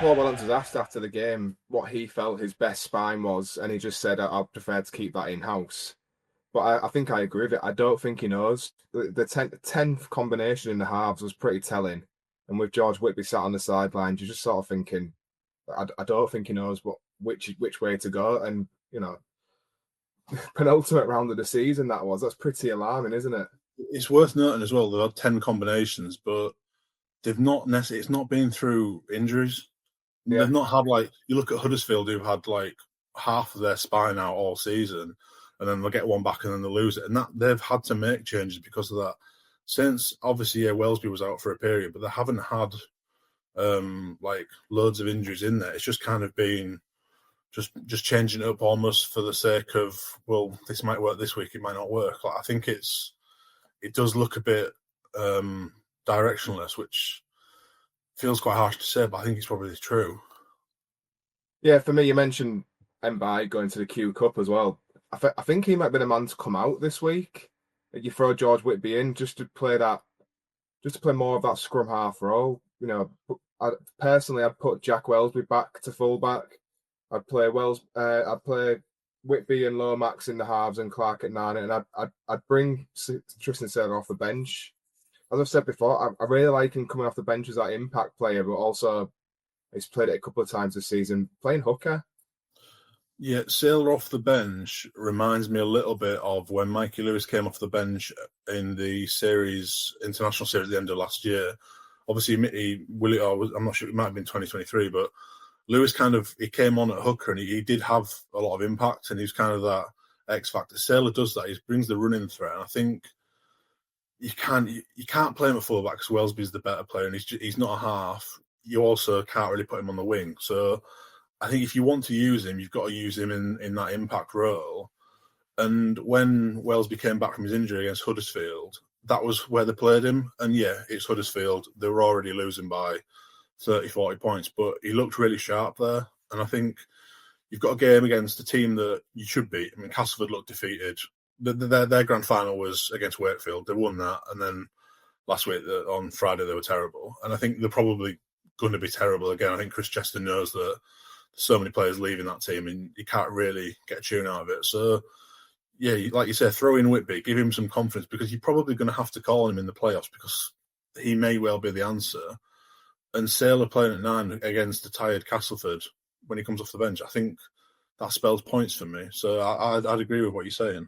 Paul Wellens was asked after the game what he felt his best spine was, and he just said, "I'd prefer to keep that in house." But I think I agree with it. I don't think he knows. The 10th combination in the halves was pretty telling, and with George Whitby sat on the sidelines, you're just sort of thinking, I don't think he knows which way to go, and penultimate round of the season that's pretty alarming, isn't it? It's worth noting as well, they've had 10 combinations, but they've not necessarily, it's not been through injuries. Yeah. They've not had, like, you look at Huddersfield, who've had like half of their spine out all season, and then they'll get one back and then they'll lose it. And that they've had to make changes because of that. Since, obviously, Wellesby was out for a period, but they haven't had like loads of injuries in there. It's just kind of been just changing it up almost for the sake of, well, this might work this week, it might not work. Like, I think it does look a bit directionless, which feels quite harsh to say, but I think it's probably true. Yeah, for me, you mentioned Mbai going to the Q Cup as well. I think he might be the man to come out this week. You throw George Whitby in just to play more of that scrum half role. I'd put Jack Wellesby back to fullback. I'd play Whitby and Lomax in the halves and Clark at 9, and I'd bring Tristan Saylor off the bench. As I've said before, I really like him coming off the bench as that impact player, but also he's played it a couple of times this season, playing hooker. Yeah, Saylor off the bench reminds me a little bit of when Mikey Lewis came off the bench in the international series at the end of last year. Obviously, I'm not sure, it might have been 2023, but Lewis he came on at hooker and he did have a lot of impact, and he's kind of that X factor. Saylor does that. He brings the running threat, and I think you can't play him at fullback because Wellesby's the better player, and he's not a half. You also can't really put him on the wing. So I think if you want to use him, you've got to use him in that impact role. And when Wellesby came back from his injury against Huddersfield, that was where they played him. And yeah, it's Huddersfield. They were already losing by 30, 40 points, but he looked really sharp there. And I think you've got a game against a team that you should beat. I mean, Castleford looked defeated. Their grand final was against Wakefield. They won that. And then last week, on Friday, they were terrible. And I think they're probably going to be terrible again. I think Chris Chester knows that there's so many players leaving that team and you can't really get a tune out of it. So, yeah, like you say, throw in Whitby, give him some confidence, because you're probably going to have to call him in the playoffs because he may well be the answer. And Saylor playing at 9 against a tired Castleford when he comes off the bench, I think that spells points for me. So I'd agree with what you're saying.